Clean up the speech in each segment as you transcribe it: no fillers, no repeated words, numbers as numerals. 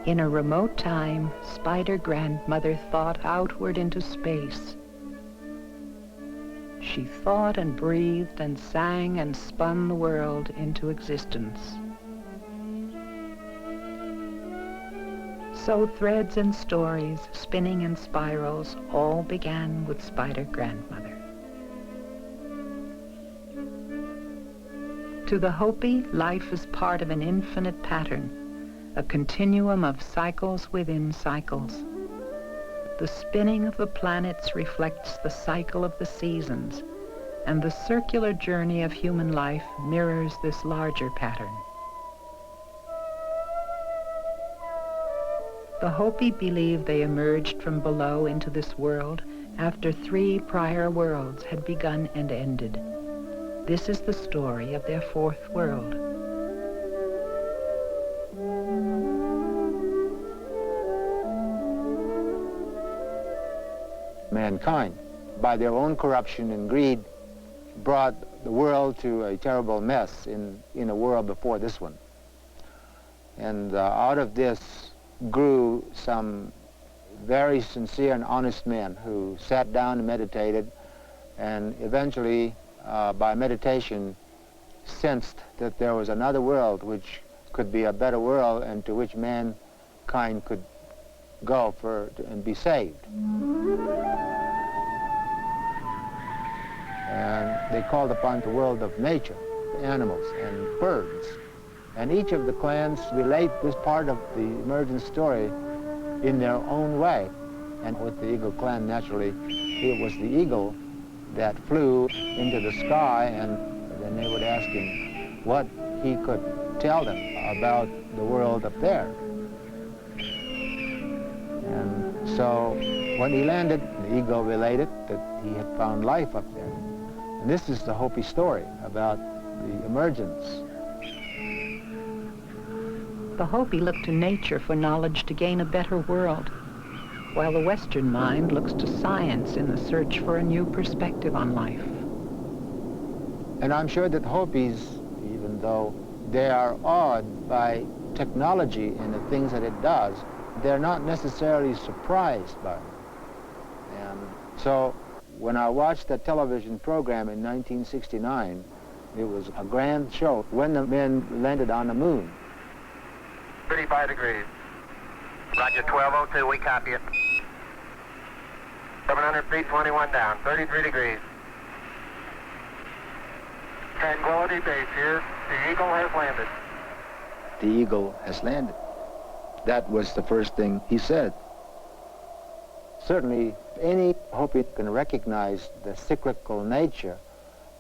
In a remote time, Spider Grandmother thought outward into space. She thought and breathed and sang and spun the world into existence. So threads and stories, spinning in spirals, all began with Spider Grandmother. To the Hopi, life is part of an infinite pattern, a continuum of cycles within cycles. The spinning of the planets reflects the cycle of the seasons, and the circular journey of human life mirrors this larger pattern. The Hopi believe they emerged from below into this world after 3 prior worlds had begun and ended. This is the story of their 4th world. Mankind, by their own corruption and greed, brought the world to a terrible mess in a world before this one. And out of this grew some very sincere and honest men who sat down and meditated, and eventually, by meditation, sensed that there was another world which could be a better world and to which mankind could go and be saved. And they called upon the world of nature, animals and birds. And each of the clans relate this part of the emergence story in their own way. And with the Eagle clan, naturally, it was the eagle that flew into the sky, and then they would ask him what he could tell them about the world up there. And so when he landed, the eagle related that he had found life up there. And this is the Hopi story about the emergence. The Hopi look to nature for knowledge to gain a better world, while the Western mind looks to science in the search for a new perspective on life. And I'm sure that Hopis, even though they are awed by technology and the things that it does, they're not necessarily surprised by it. And so when I watched that television program in 1969, it was a grand show when the men landed on the moon. 35 degrees. Roger, 1202, we copy it. 700 feet, 21 down, 33 degrees. Tranquility Base here. The Eagle has landed. The eagle has landed. That was the first thing he said. Certainly, any Hopi can recognize the cyclical nature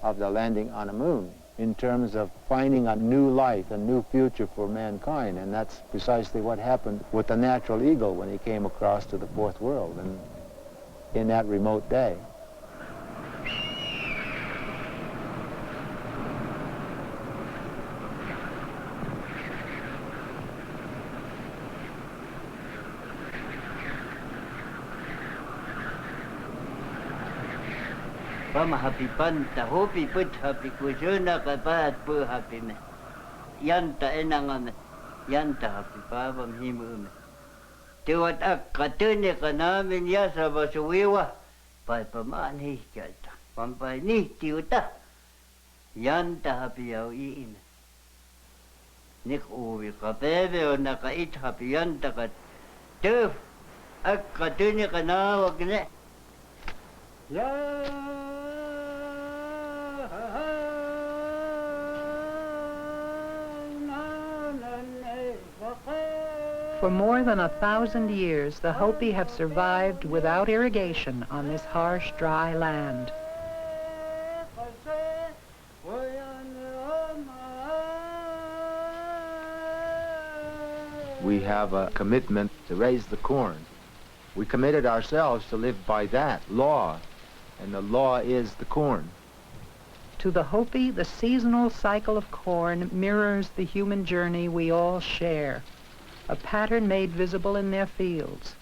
of the landing on the moon in terms of finding a new life, a new future for mankind. And that's precisely what happened with the natural eagle when he came across to the 4th world and in that remote day. Pama happy panta, hopi put happy kushuna kapat pu happy me. Yanta enangame, yanta happy pabam himume. Tiwat ak katune kanamin yasa basuwiwa. Pai paman hikata, pampai ni tiuta. Yanta happy yaw iime. Nik uwi kapebe o nakait happy yanta kat. Tuf, ak katune kanawag ne. Yeah. For more than 1,000 years, the Hopi have survived without irrigation on this harsh, dry land. We have a commitment to raise the corn. We committed ourselves to live by that law, and the law is the corn. To the Hopi, the seasonal cycle of corn mirrors the human journey we all share, a pattern made visible in their fields.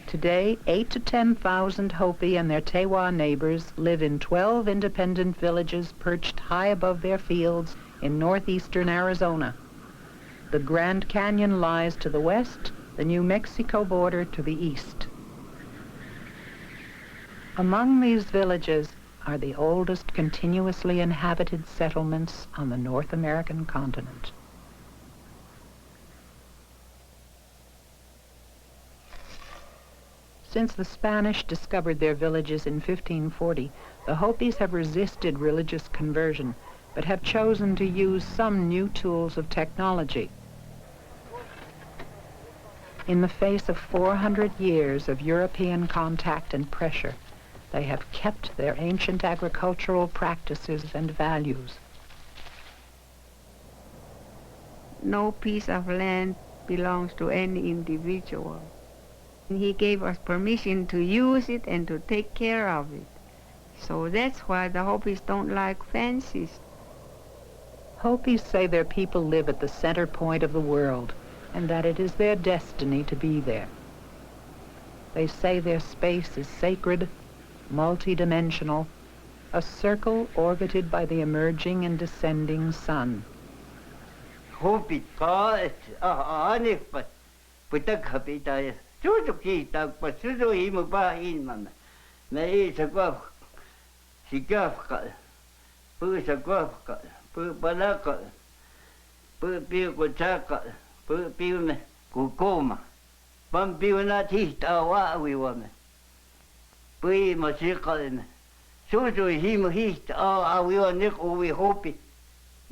Today, 8,000 to 10,000 Hopi and their Tewa neighbors live in 12 independent villages perched high above their fields in northeastern Arizona. The Grand Canyon lies to the west, the New Mexico border to the east. Among these villages are the oldest continuously inhabited settlements on the North American continent. Since the Spanish discovered their villages in 1540, the Hopis have resisted religious conversion, but have chosen to use some new tools of technology. In the face of 400 years of European contact and pressure, they have kept their ancient agricultural practices and values. No piece of land belongs to any individual. He gave us permission to use it and to take care of it. So that's why the Hopis don't like fences. Hopis say their people live at the center point of the world, and that it is their destiny to be there. They say their space is sacred, multidimensional, a circle orbited by the emerging and descending sun. Hopi ka anik pa putak kapitay. Suzuki tak pa suzuki mo ba inman. May sagwa sigaf ka. Pu sagwa ka. Pu palaka. Pu piu ko chaka. Pu piu me kukoma. Pam piu na tita wa wiwa me. Pui masika me. Suzuki himo hita wiwa nik uwi Hopi.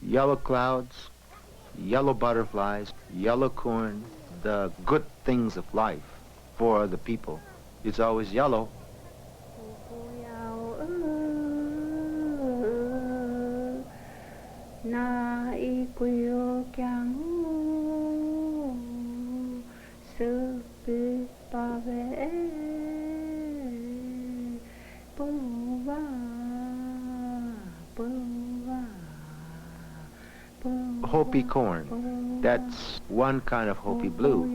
Yellow clouds, yellow butterflies, yellow corn, the good things of life for the people. It's always yellow. Hopi corn, that's one kind of Hopi blue.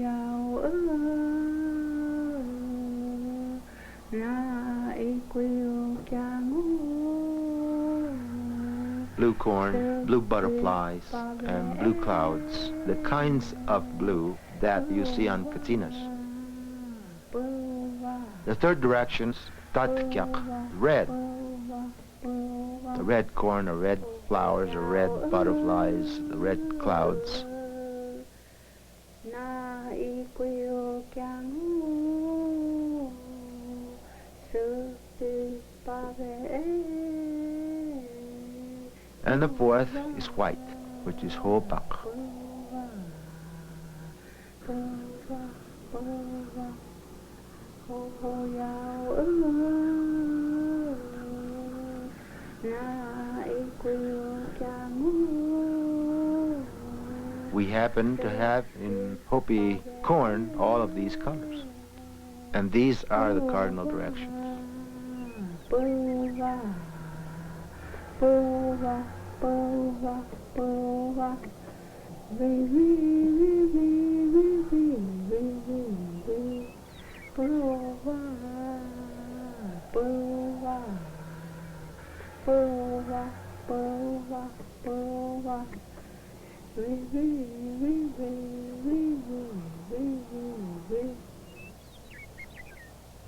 Blue corn, blue butterflies, and blue clouds, the kinds of blue that you see on katinas. The third direction's tatkyak, red. The red corn or red flowers or red butterflies, the red clouds. And the fourth is white, which is hopak. We happen to have in Hopi corn all of these colors. And these are the cardinal directions.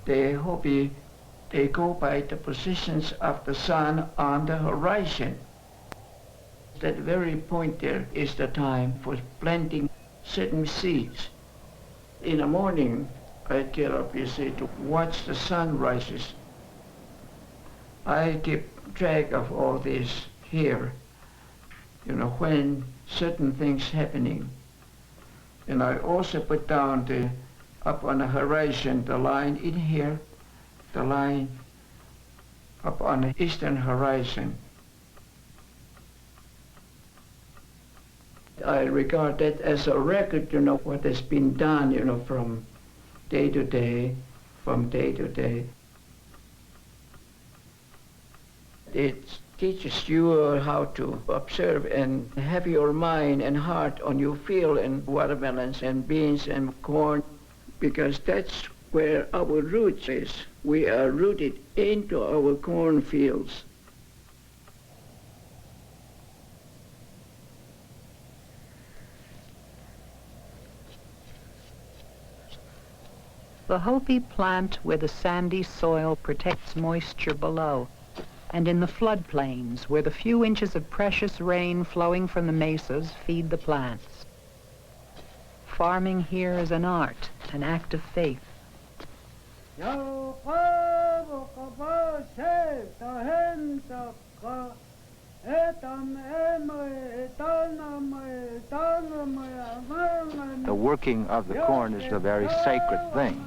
The Hopi They go by the positions of the sun on the horizon. That very point there is the time for planting certain seeds. In the morning, I get up, you see, to watch the sun rises. I keep track of all this here, when certain things happening. And I also put down up on the horizon, the line in here, the line up on the eastern horizon. I regard that as a record, what has been done, from day to day, from day to day. It teaches you how to observe and have your mind and heart on your field and watermelons and beans and corn, because that's where our roots is. We are rooted into our cornfields. The Hopi plant where the sandy soil protects moisture below, and in the floodplains where the few inches of precious rain flowing from the mesas feed the plants. Farming here is an art, an act of faith. The working of the corn is a very sacred thing.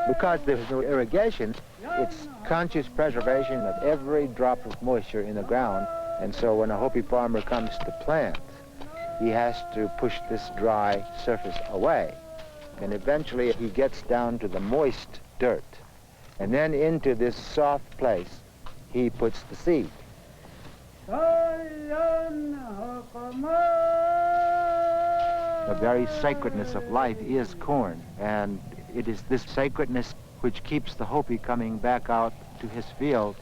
Because there's no irrigation, it's conscious preservation of every drop of moisture in the ground. And so when a Hopi farmer comes to plant, he has to push this dry surface away. And eventually he gets down to the moist dirt. And then into this soft place, he puts the seed. The very sacredness of life is corn, and it is this sacredness which keeps the Hopi coming back out to his field,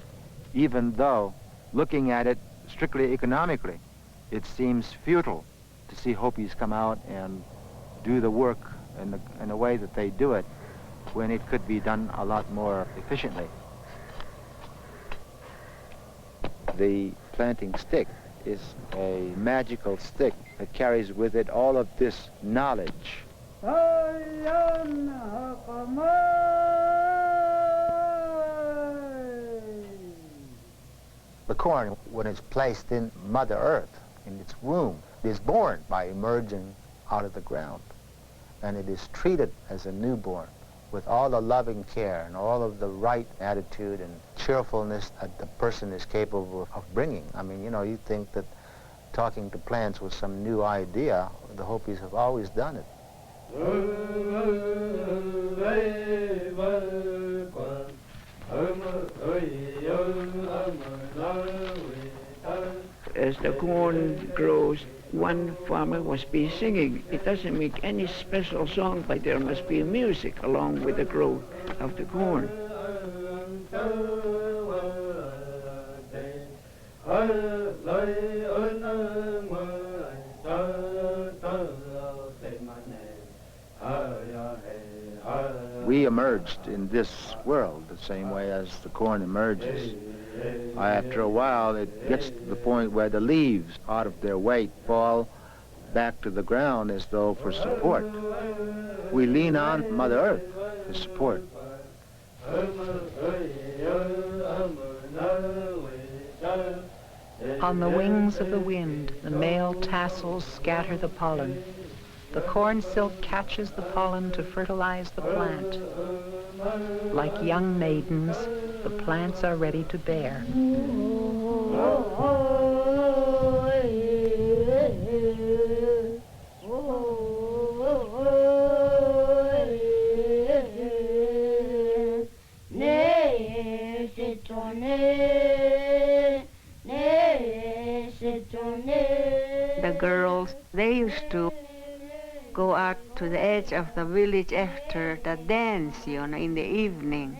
even though, looking at it strictly economically, it seems futile to see Hopis come out and do the work in the way that they do it, when it could be done a lot more efficiently. The planting stick is a magical stick that carries with it all of this knowledge. The corn, when it's placed in Mother Earth, in its womb, is born by emerging out of the ground. And it is treated as a newborn with all the loving care and all of the right attitude and cheerfulness that the person is capable of bringing. I mean, you think that talking to plants was some new idea. The Hopis have always done it. As the corn grows, one farmer must be singing. It doesn't make any special song, but there must be music along with the growth of the corn. We emerged in this world the same way as the corn emerges. After a while, it gets to the point where the leaves, out of their weight, fall back to the ground as though for support. We lean on Mother Earth for support. On the wings of the wind, the male tassels scatter the pollen. The corn silk catches the pollen to fertilize the plant. Like young maidens, the plants are ready to bear. The girls, they used to go out to the edge of the village after the dance, in the evening.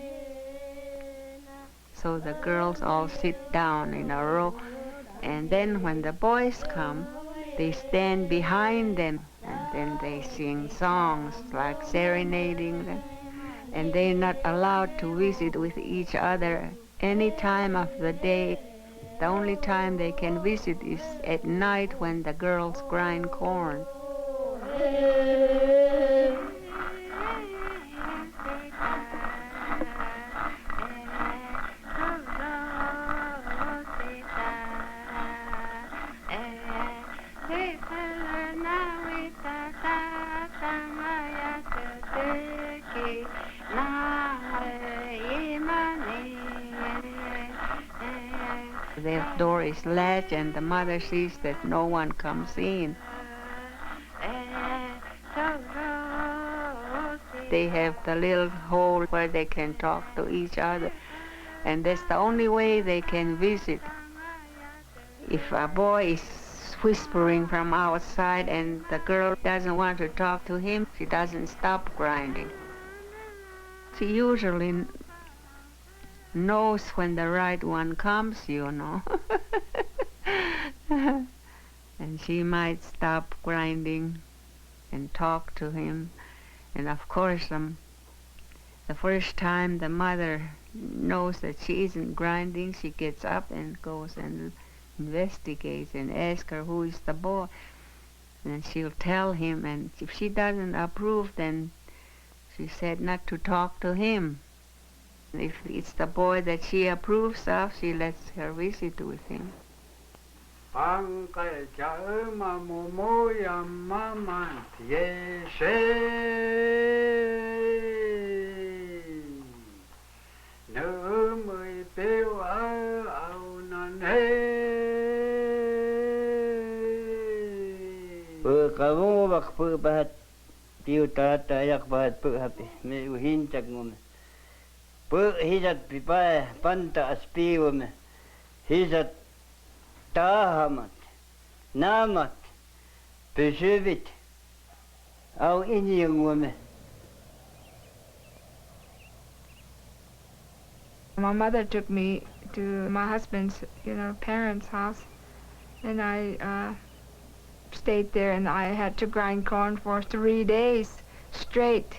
So the girls all sit down in a row, and then when the boys come, they stand behind them, and then they sing songs like serenading them. and they're not allowed to visit with each other any time of the day. The only time they can visit is at night when the girls grind corn. Their door is latched and the mother sees that no one comes in. They have the little hole where they can talk to each other, and that's the only way they can visit. If a boy is whispering from outside and the girl doesn't want to talk to him, she doesn't stop grinding. She usually knows when the right one comes, you know. And she might stop grinding and talk to him. And of course, the first time the mother knows that she isn't grinding, she gets up and goes and investigates and asks her who is the boy. And she'll tell him, and if she doesn't approve, then she said not to talk to him. If it's the boy that she approves of, she lets her visit with him. Hisat pipa panta aspium, hisat tahamat, namat, pesuvit, au inyungum. My mother took me to my husband's, parents' house, and I stayed there, and I had to grind corn for 3 days straight,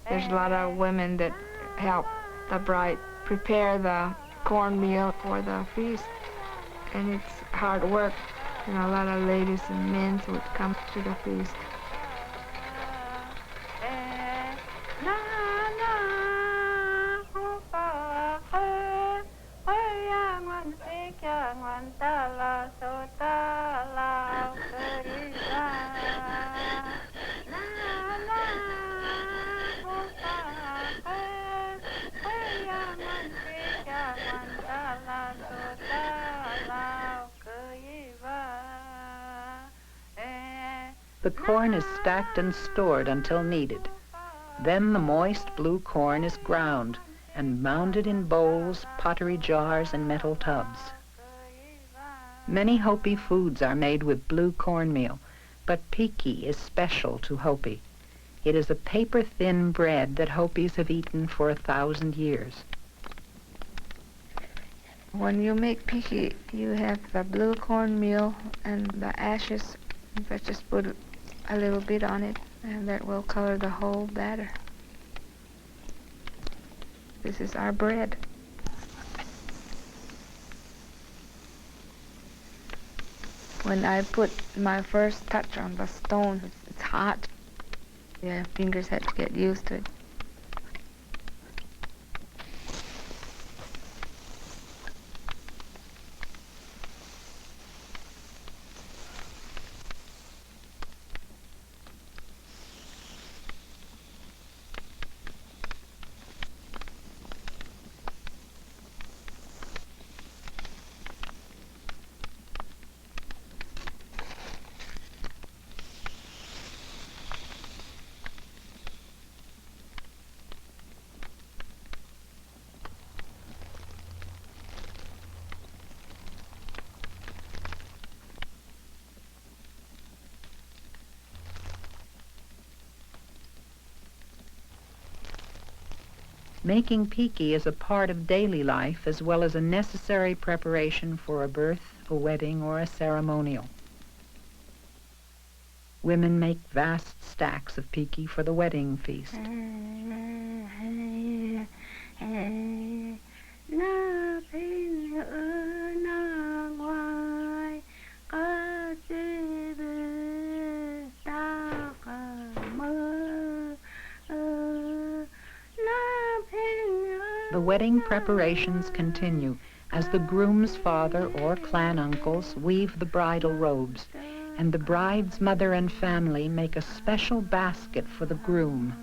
There's a lot of women that help the bride prepare the cornmeal for the feast, and it's hard work. A lot of ladies and men would come to the feast. The corn is stacked and stored until needed. Then the moist blue corn is ground and mounded in bowls, pottery jars, and metal tubs. Many Hopi foods are made with blue cornmeal, but piki is special to Hopi. It is a paper-thin bread that Hopis have eaten for 1,000 years. When you make piki, you have the blue cornmeal and the ashes. If I just put a little bit on it, and that will color the whole batter. This is our bread. When I put my first touch on the stone, it's hot. Yeah, fingers had to get used to it. Making piki is a part of daily life as well as a necessary preparation for a birth, a wedding, or a ceremonial. Women make vast stacks of piki for the wedding feast. The wedding preparations continue as the groom's father or clan uncles weave the bridal robes, and the bride's mother and family make a special basket for the groom.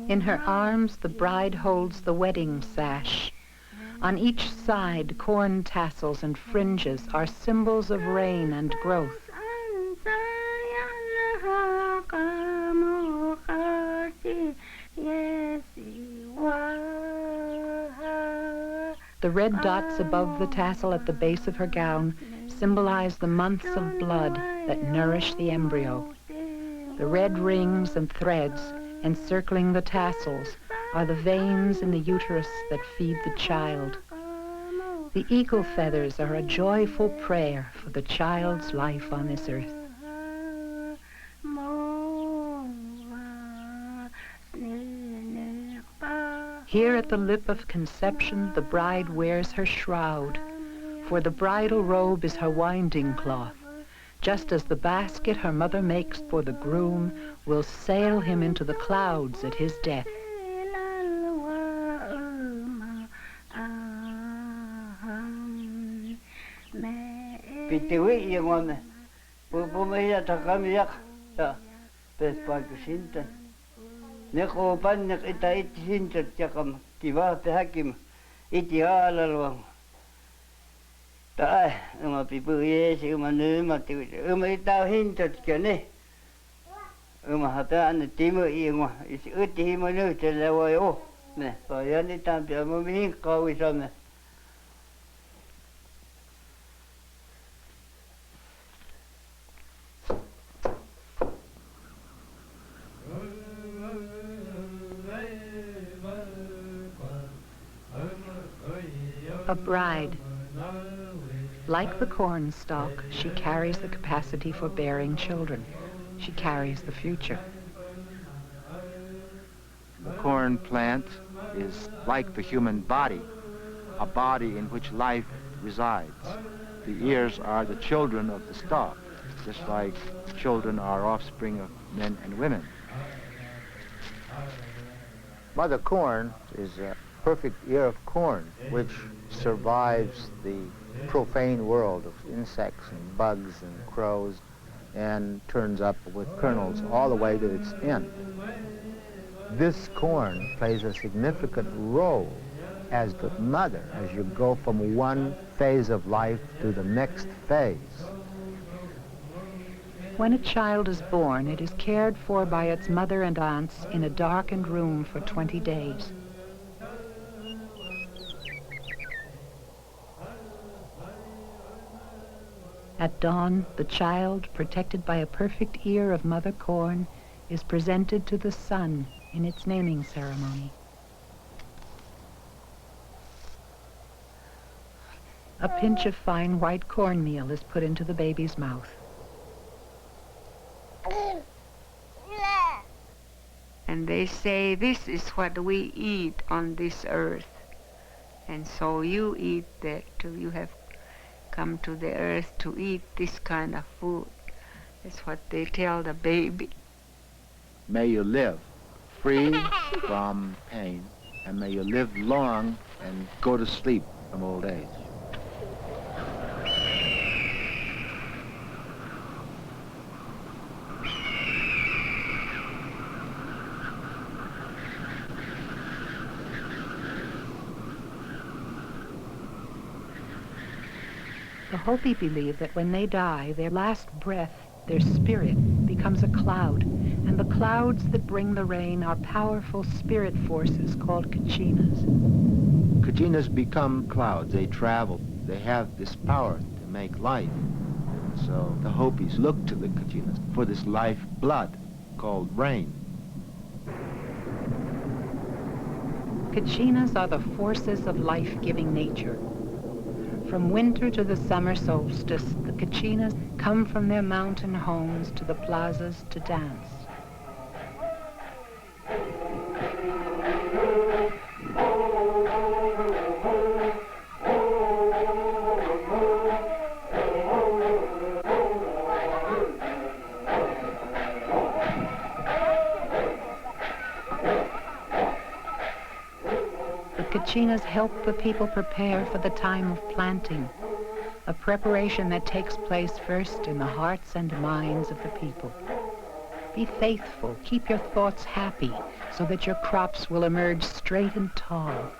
In her arms, the bride holds the wedding sash. On each side, corn tassels and fringes are symbols of rain and growth. The red dots above the tassel at the base of her gown symbolize the months of blood that nourish the embryo. The red rings and threads encircling the tassels are the veins in the uterus that feed the child. The eagle feathers are a joyful prayer for the child's life on this earth. Here at the lip of conception, the bride wears her shroud, for the bridal robe is her winding cloth, just as the basket her mother makes for the groom will sail him into the clouds at his death. Nek opan nek ita iti hintot jakam kiwa pehakim iti alalwang. Ta uma pipu yesi uma numa ti uma ita hintot kene. Uma hata an timu iwa isi uti himo nu telewa yo. Ne pa yani tampi ama mihin kawi samne. A bride. Like the cornstalk, she carries the capacity for bearing children. She carries the future. The corn plant is like the human body, a body in which life resides. The ears are the children of the stalk, just like children are offspring of men and women. Mother corn is a perfect ear of corn, which survives the profane world of insects and bugs and crows and turns up with kernels all the way to its end. This corn plays a significant role as the mother as you go from one phase of life to the next phase. When a child is born, it is cared for by its mother and aunts in a darkened room for 20 days. At dawn, the child, protected by a perfect ear of mother corn, is presented to the sun in its naming ceremony. A pinch of fine white cornmeal is put into the baby's mouth. And they say, this is what we eat on this earth. And so you eat that too. You have come to the earth to eat this kind of food. That's what they tell the baby. May you live free from pain, and may you live long and go to sleep from old age. The Hopi believe that when they die, their last breath their spirit, becomes a cloud, and the clouds that bring the rain are powerful spirit forces called kachinas. Kachinas become clouds. They travel. They have this power to make life. So the Hopis look to the kachinas for this life blood called rain. Kachinas are the forces of life-giving nature. From winter to the summer solstice, the kachinas come from their mountain homes to the plazas to dance. Kachinas help the people prepare for the time of planting, a preparation that takes place first in the hearts and minds of the people. Be faithful, keep your thoughts happy, so that your crops will emerge straight and tall.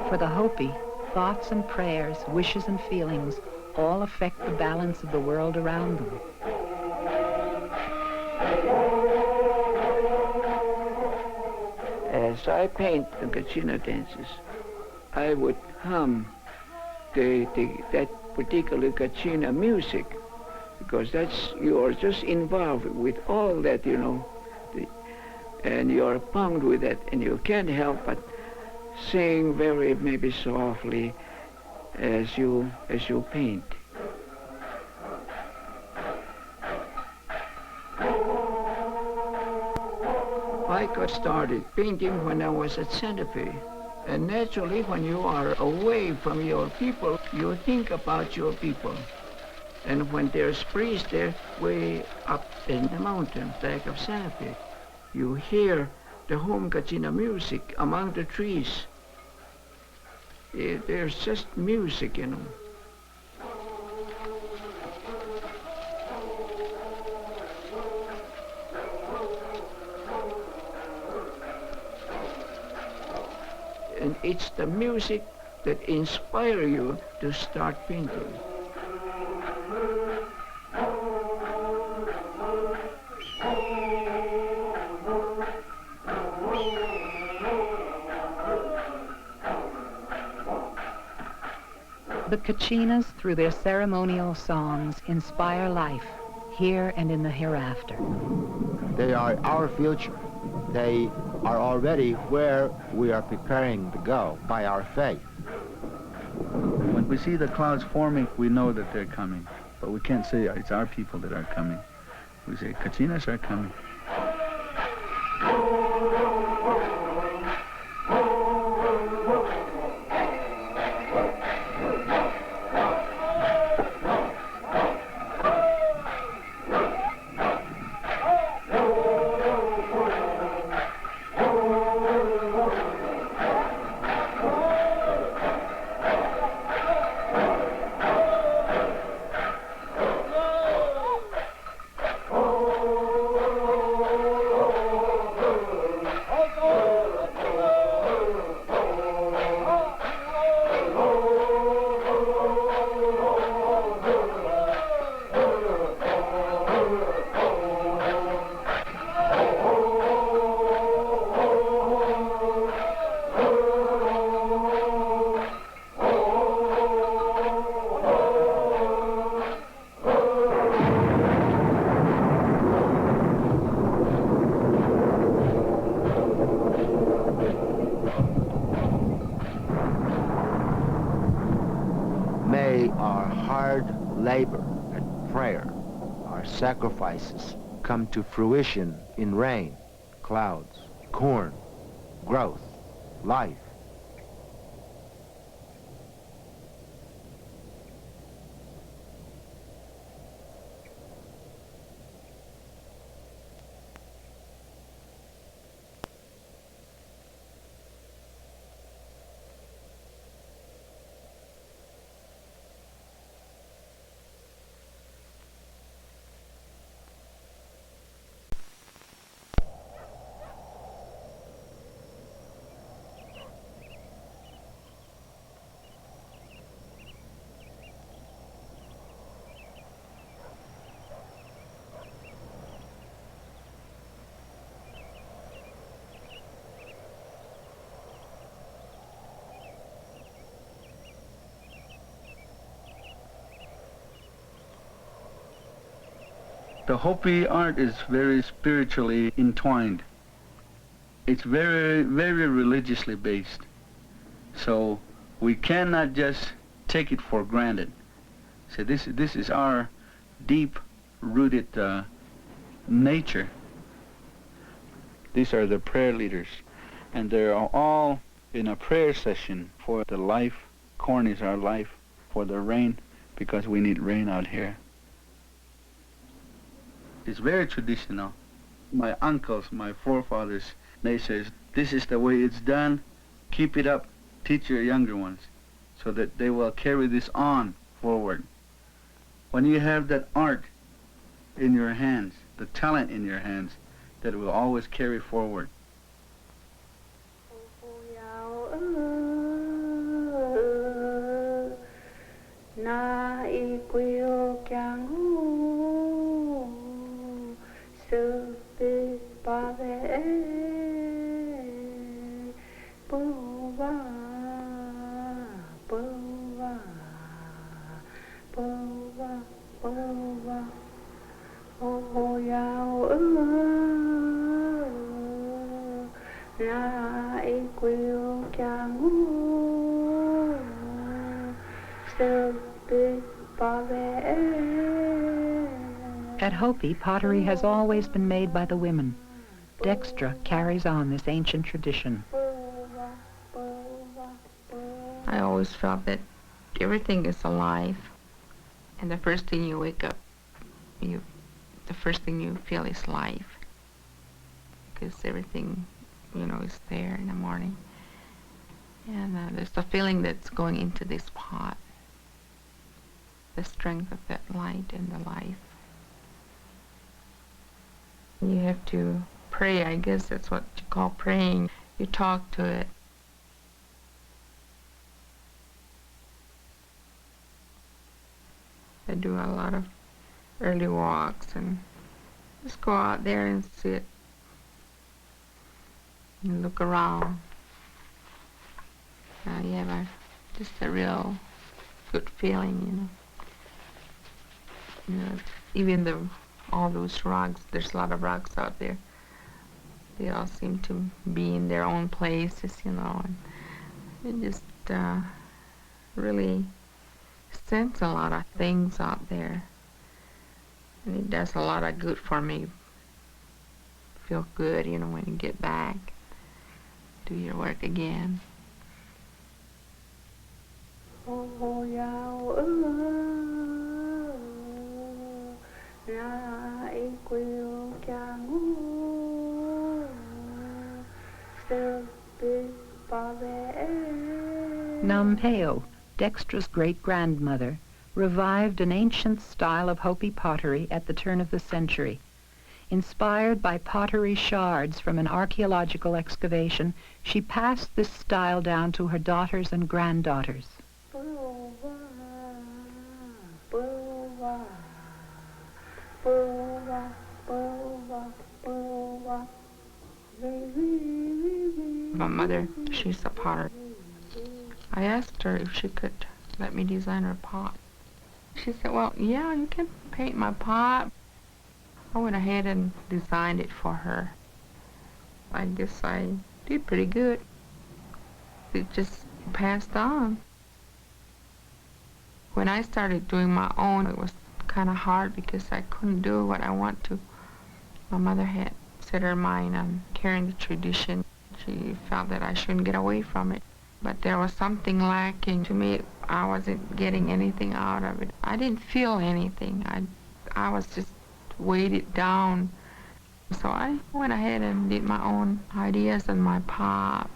For the Hopi, thoughts and prayers, wishes and feelings all affect the balance of the world around them. As I paint the kachina dances, I would hum that particular kachina music, because you are just involved with all that, you know, and you are bound with it, and you can't help but sing very maybe softly as you paint. I got started painting when I was at Santa Fe. And naturally, when you are away from your people, you think about your people. And when there's breeze, they're way up in the mountains, back of Santa Fe. You hear the home kachina music among the trees. There's just music, you know. And it's the music that inspires you to start painting. The kachinas, through their ceremonial songs, inspire life, here and in the hereafter. They are our future. They are already where we are preparing to go by our faith. When we see the clouds forming, we know that they're coming, but we can't say it's our people that are coming. We say, kachinas are coming. Labor and prayer, our sacrifices, come to fruition in rain, clouds, corn, growth, life. The Hopi art is very spiritually entwined. It's very, very religiously based. So we cannot just take it for granted. So this is our deep-rooted nature. These are the prayer leaders, and they're all in a prayer session for the life. Corn is our life, for the rain, because we need rain out here. It's very traditional. My uncles, my forefathers, they say, this is the way it's done, keep it up, teach your younger ones, so that they will carry this on forward. When you have that art in your hands, the talent in your hands, that will always carry forward. At Hopi, pottery has always been made by the women. Dextra carries on this ancient tradition. I always felt that everything is alive, and the first thing you wake up, the first thing you feel is life, because everything, is there in the morning. And there's the feeling that's going into this pot, the strength of that light and the life. You have to pray, I guess that's what you call praying. You talk to it. I do a lot of early walks and just go out there and sit and look around. You have just a real good feeling, Even all those rocks, there's a lot of rocks out there. They all seem to be in their own places, and you just really sense a lot of things out there. And it does a lot of good for me. Feel good, when you get back, do your work again. Nampeo, Dextra's great-grandmother, revived an ancient style of Hopi pottery at the turn of the century. Inspired by pottery shards from an archaeological excavation, she passed this style down to her daughters and granddaughters. My mother, she's a potter. I asked her if she could let me design her pot. She said, well, yeah, you can paint my pot. I went ahead and designed it for her. I guess I did pretty good. It just passed on. When I started doing my own, it was kind of hard because I couldn't do what I want to. My mother had set her mind on carrying the tradition. She felt that I shouldn't get away from it. But there was something lacking to me. I wasn't getting anything out of it. I didn't feel anything. I was just weighted down. So I went ahead and did my own ideas and my pots.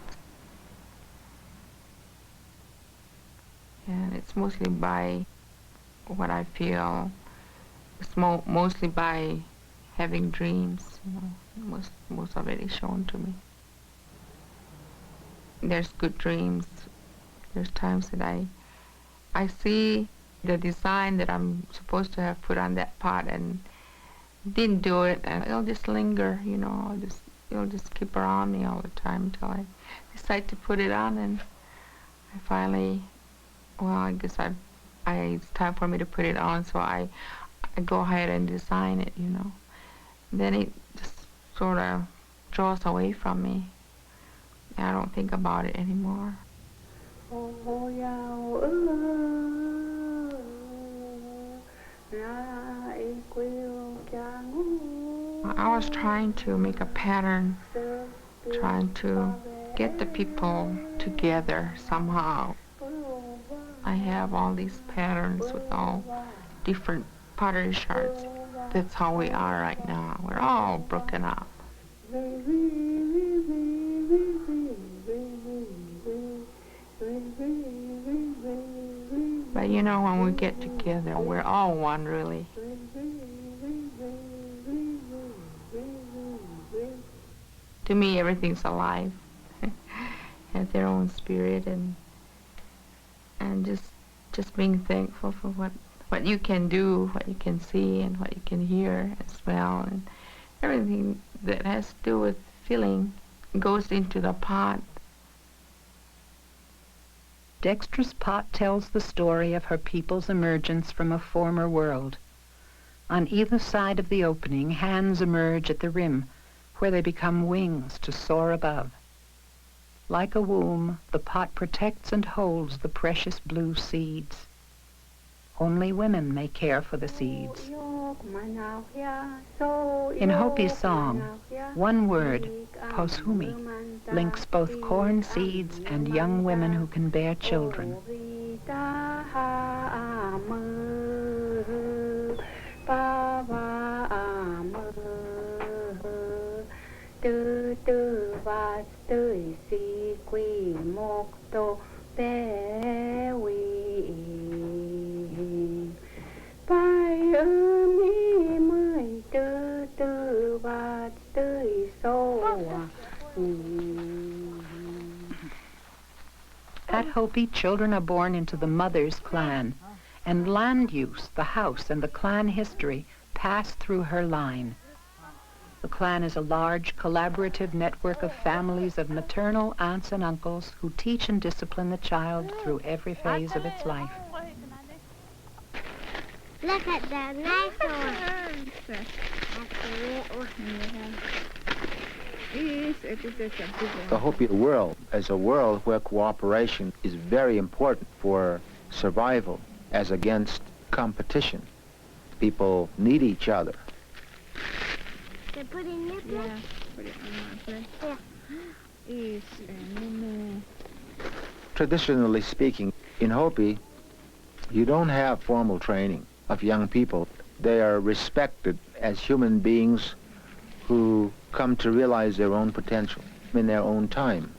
And it's mostly by what I feel. It's mostly by having dreams. Most of it is shown to me. There's good dreams. There's times that I see the design that I'm supposed to have put on that pot and didn't do it, and it'll just linger, it'll just keep around me all the time until I decide to put it on, and I finally, well, I guess it's time for me to put it on, so I I go ahead and design it, you know. Then it just sort of draws away from me. I don't think about it anymore. I was trying to make a pattern, trying to get the people together somehow. I have all these patterns with all different pottery shards. That's how we are right now. We're all broken up. But you know, when we get together, we're all one, really. To me, everything's alive. Has their own spirit, and just being thankful for what you can do, what you can see, and what you can hear and smell, and everything that has to do with feeling goes into the pot. Dextra's pot tells the story of her people's emergence from a former world. On either side of the opening, hands emerge at the rim, where they become wings to soar above. Like a womb, the pot protects and holds the precious blue seeds. Only women may care for the seeds. In Hopi's song, one word, poshumi, links both corn seeds and young women who can bear children. At Hopi, children are born into the mother's clan, and land use, the house, and the clan history pass through her line. The clan is a large, collaborative network of families of maternal aunts and uncles who teach and discipline the child through every phase of its life. Look at the nice one. The Hopi world is a world where cooperation is very important for survival as against competition. People need each other. They put in your plate? Yeah, put it in my plate. Yeah. Traditionally speaking, in Hopi, you don't have formal training of young people. They are respected as human beings who come to realize their own potential in their own time.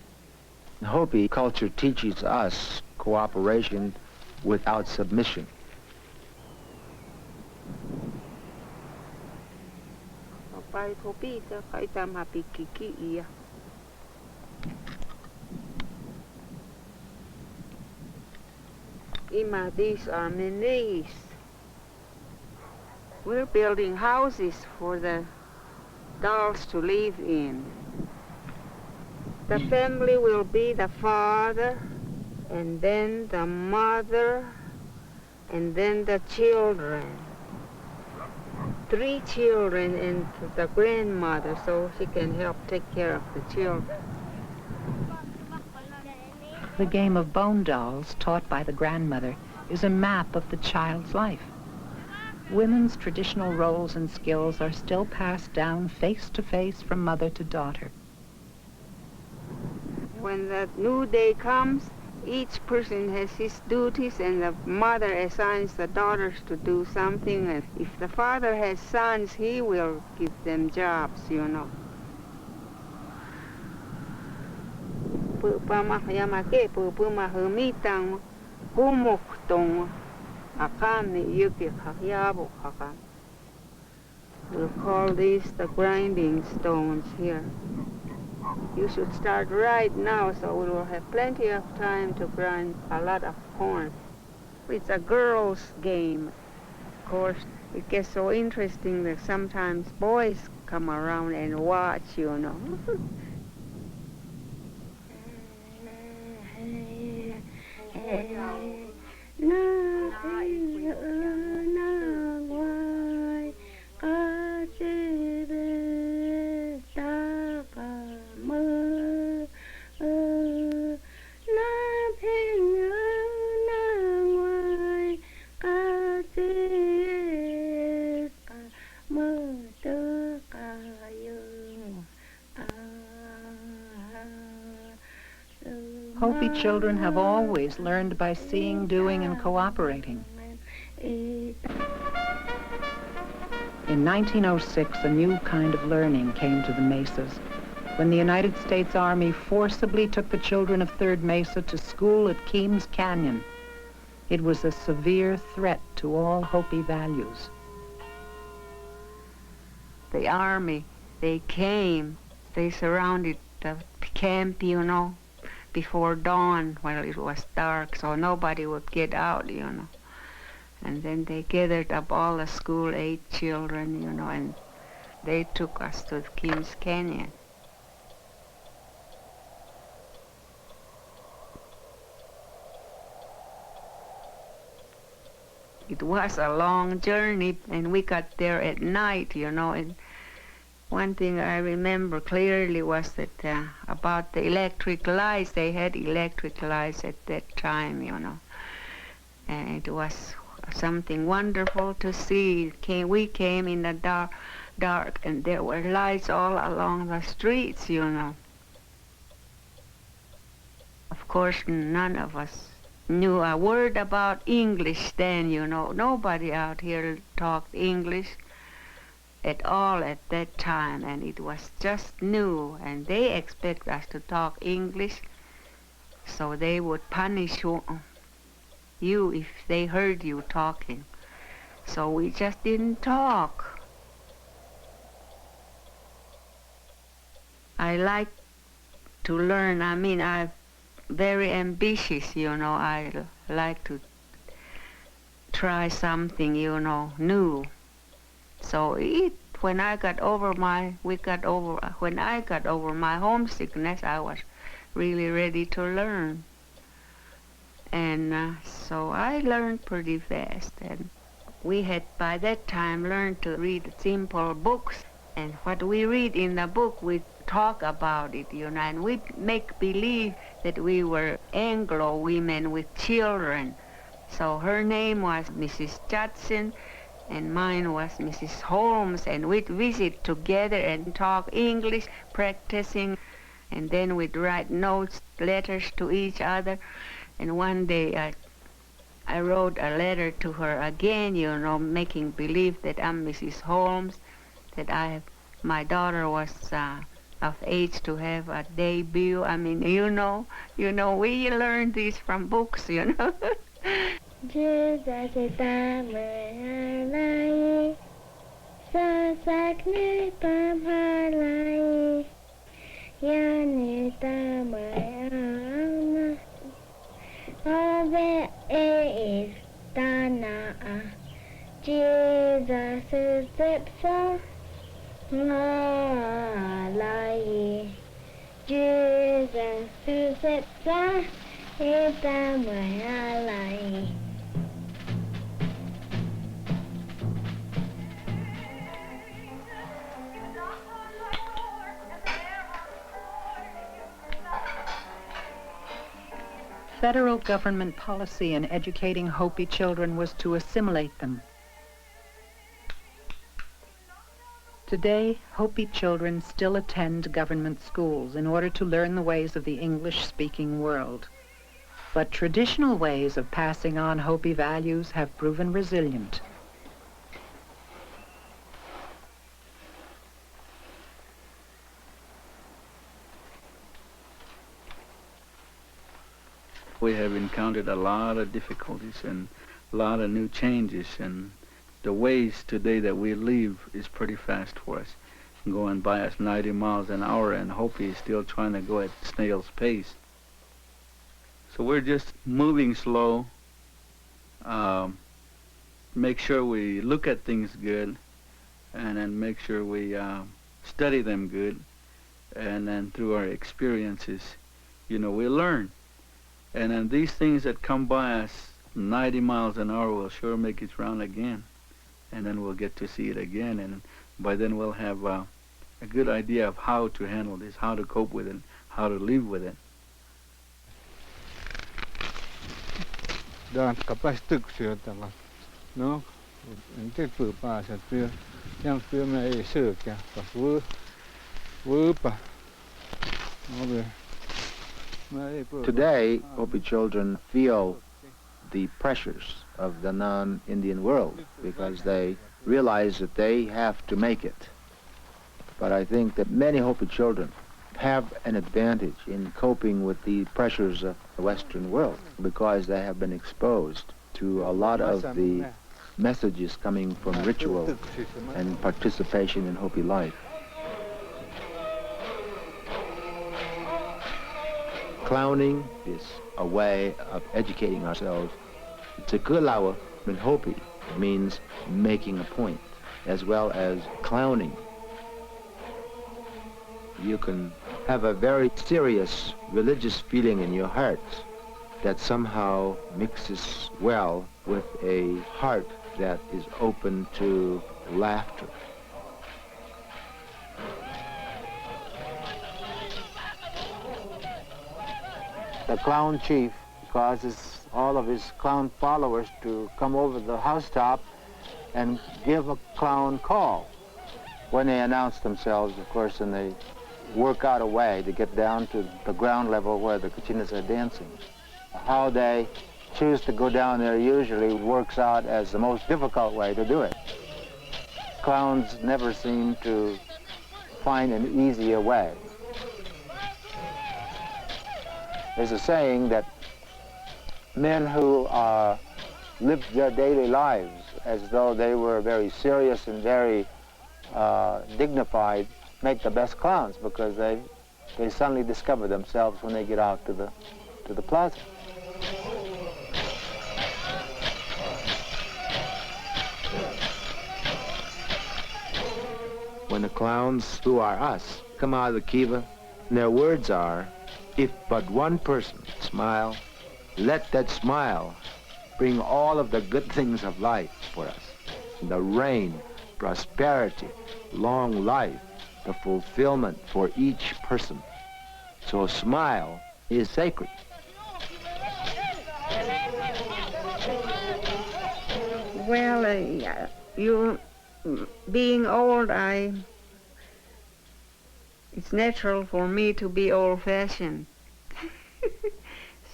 Hopi culture teaches us cooperation without submission. These are minis. We're building houses for the dolls to live in. The family will be the father, and then the mother, and then the children. 3 children and the grandmother, so she can help take care of the children. The game of bone dolls, taught by the grandmother, is a map of the child's life. Women's traditional roles and skills are still passed down face to face from mother to daughter. When the new day comes, each person has his duties, and the mother assigns the daughters to do something. And if the father has sons, he will give them jobs, you know. We'll call these the grinding stones here. You should start right now, so we will have plenty of time to grind a lot of corn. It's a girls' game. Of course, it gets so interesting that sometimes boys come around and watch, you know. Hopi children have always learned by seeing, doing, and cooperating. In 1906, a new kind of learning came to the mesas when the United States Army forcibly took the children of Third Mesa to school at Keams Canyon. It was a severe threat to all Hopi values. The Army, they came, they surrounded the camp, you know, before dawn while it was dark, so nobody would get out, you know. And then they gathered up all the school-age children, you know, and they took us to Keams Canyon. It was a long journey, and we got there at night, you know, and one thing I remember clearly was that about the electric lights, they had electric lights at that time, you know, and it was something wonderful to see. We came in the dark, and there were lights all along the streets, you know. Of course, none of us knew a word about English then, you know. Nobody out here talked English at all at that time, and it was just new, and they expect us to talk English, so they would punish you if they heard you talking. So we just didn't talk. I like to learn. I mean, I'm very ambitious, you know. I like to try something, you know, new. So when I got over my homesickness, I was really ready to learn. And so I learned pretty fast. And we had by that time learned to read simple books. And what we read in the book, we talk about it, you know, and we make believe that we were Anglo women with children. So her name was Mrs. Judson, and mine was Mrs. Holmes, and we'd visit together and talk English, practicing, and then we'd write notes, letters to each other. And one day I wrote a letter to her again, you know, making believe that I'm Mrs. Holmes, that my daughter was of age to have a debut. I mean, you know, we learned this from books, you know. Federal government policy in educating Hopi children was to assimilate them. Today, Hopi children still attend government schools in order to learn the ways of the English-speaking world. But traditional ways of passing on Hopi values have proven resilient. We have encountered a lot of difficulties and a lot of new changes, and the ways today that we live is pretty fast for us. Going by us 90 miles an hour, and Hopi is still trying to go at snail's pace. So we're just moving slow, make sure we look at things good, and then make sure we study them good, and then through our experiences, you know, we learn. And then these things that come by us 90 miles an hour will sure make its round again. And then we'll get to see it again. And by then we'll have a good idea of how to handle this, how to cope with it, how to live with it. Đoàn kapag stuksyö tällä, no, en tiedä pääset työ, jam työ me ei sökä, pas vöpa, no Today, Hopi children feel the pressures of the non-Indian world because they realize that they have to make it. But I think that many Hopi children have an advantage in coping with the pressures of the Western world because they have been exposed to a lot of the messages coming from ritual and participation in Hopi life. Clowning is a way of educating ourselves. Tsikulawa in Hopi means making a point, as well as clowning. You can have a very serious religious feeling in your heart that somehow mixes well with a heart that is open to laughter. The clown chief causes all of his clown followers to come over the housetop and give a clown call. When they announce themselves, of course, and they work out a way to get down to the ground level where the Kachinas are dancing. How they choose to go down there usually works out as the most difficult way to do it. Clowns never seem to find an easier way. There's a saying that men who live their daily lives as though they were very serious and very dignified make the best clowns because they suddenly discover themselves when they get out to the plaza. When the clowns who are us come out of the kiva, their words are, if but one person smile, let that smile bring all of the good things of life for us. The rain, prosperity, long life, the fulfillment for each person. So a smile is sacred. Well, you being old, it's natural for me to be old-fashioned.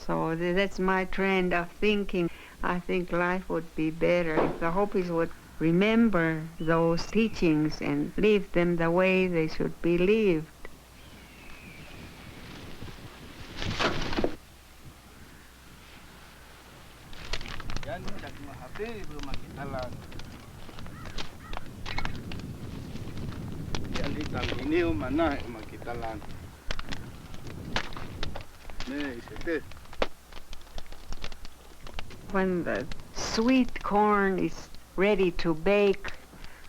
So that's my trend of thinking. I think life would be better if the Hopis would remember those teachings and live them the way they should be lived. When the sweet corn is ready to bake,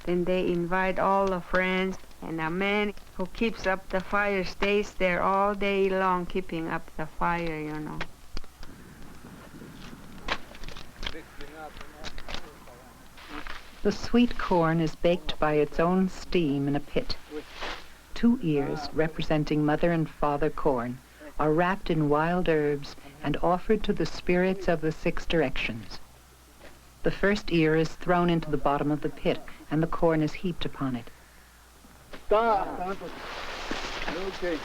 then they invite all the friends, and a man who keeps up the fire stays there all day long keeping up the fire, you know. The sweet corn is baked by its own steam in a pit. 2 ears, representing mother and father corn, are wrapped in wild herbs and offered to the spirits of the 6 directions. The first ear is thrown into the bottom of the pit, and the corn is heaped upon it. Okay.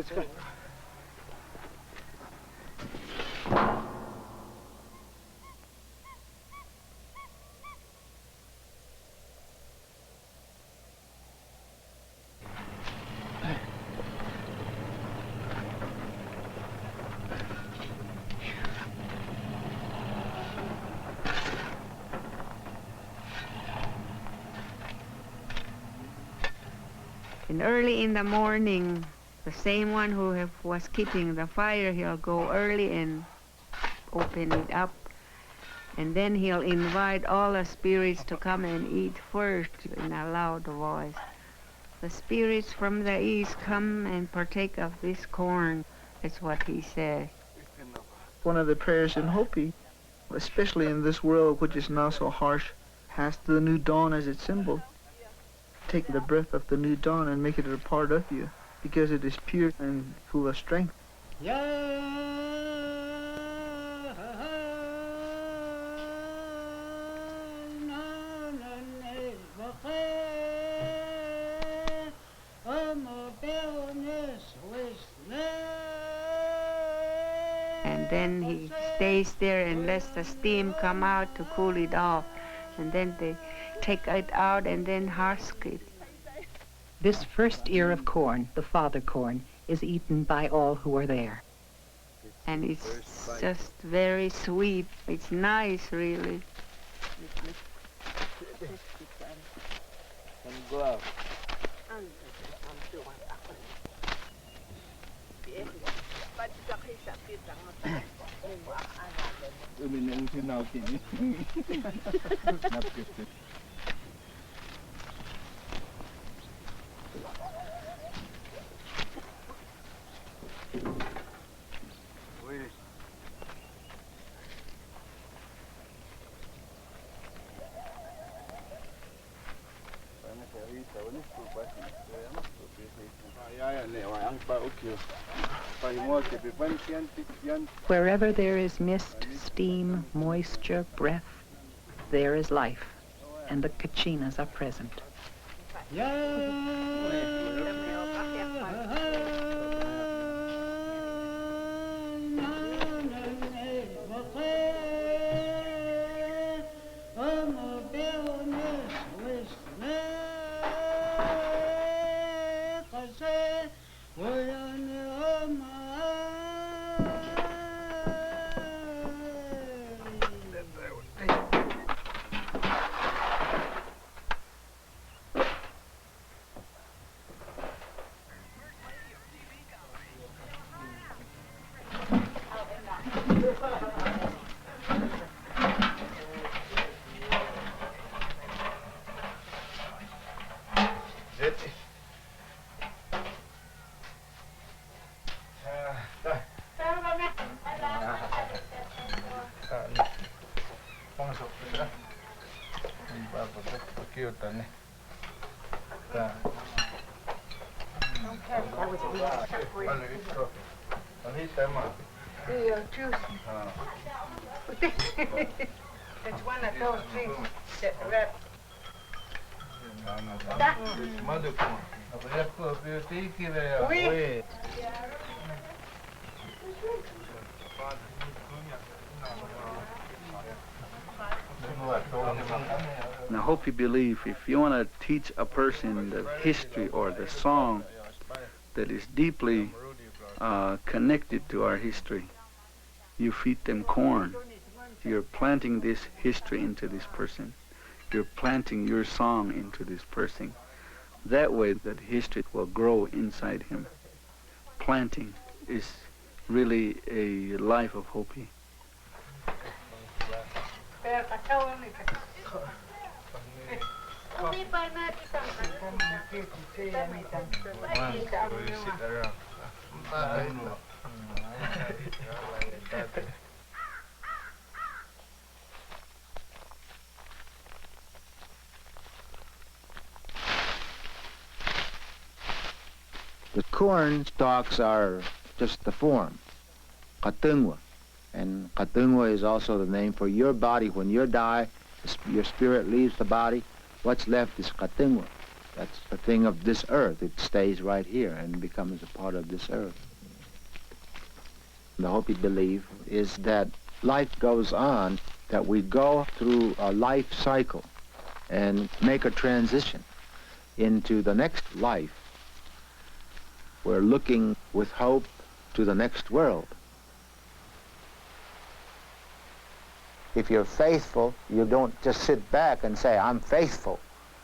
Take. And early in the morning, the same one who was keeping the fire, he'll go early and open it up, and then he'll invite all the spirits to come and eat first in a loud voice. The spirits from the east come and partake of this corn. That's what he says. One of the prayers in Hopi, especially in this world which is now so harsh, has the new dawn as its symbol. Take the breath of the new dawn and make it a part of you, because it is pure and full of strength. And then he stays there and lets the steam come out to cool it off. And then they take it out and then husk it. This first ear of corn, the father corn, is eaten by all who are there. And it's just very sweet. It's nice, really. Wherever there is mist, steam, moisture, breath, there is life, and the kachinas are present. It's one of those things that wrap. Now, Hopi believe if you want to teach a person the history or the song that is deeply connected to our history, you feed them corn. You're planting this history into this person. You're planting your song into this person. That way, that history will grow inside him. Planting is really a life of Hopi. The corn stalks are just the form, katungwa. And katungwa is also the name for your body. When you die, your spirit leaves the body. What's left is katungwa. That's the thing of this earth. It stays right here and becomes a part of this earth. The Hopi belief is that life goes on, that we go through a life cycle and make a transition into the next life. We're looking with hope to the next world. If you're faithful, you don't just sit back and say, I'm faithful.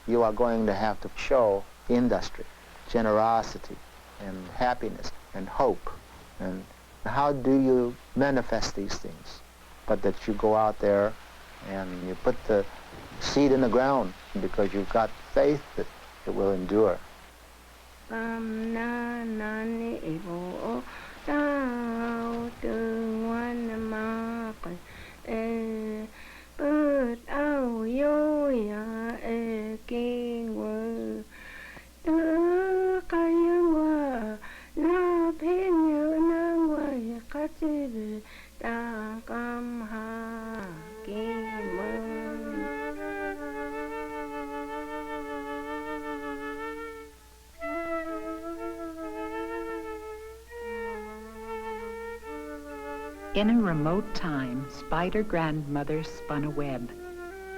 You are going to have to show industry, generosity, and happiness, and hope. And how do you manifest these things? but that you go out there and you put the seed in the ground because you've got faith that it will endure. In a remote time, Spider Grandmother spun a web.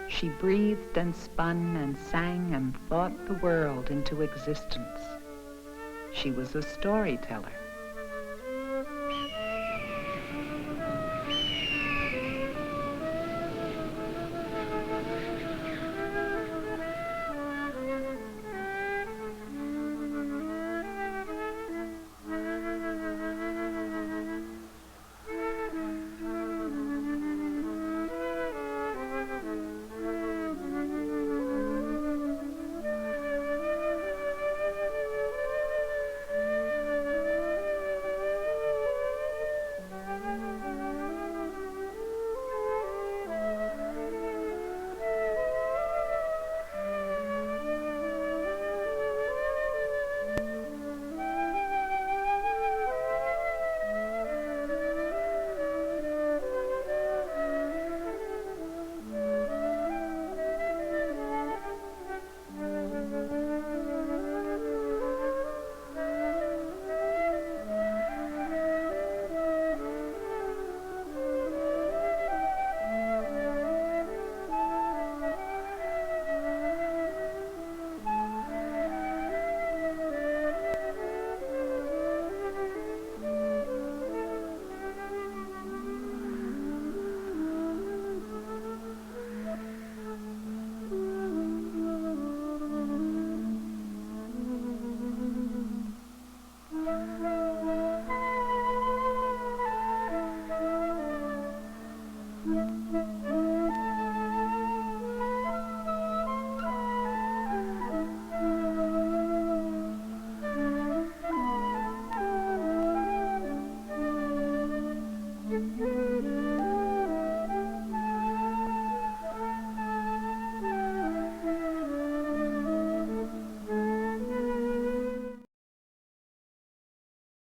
She breathed and spun and sang and thought the world into existence. She was a storyteller.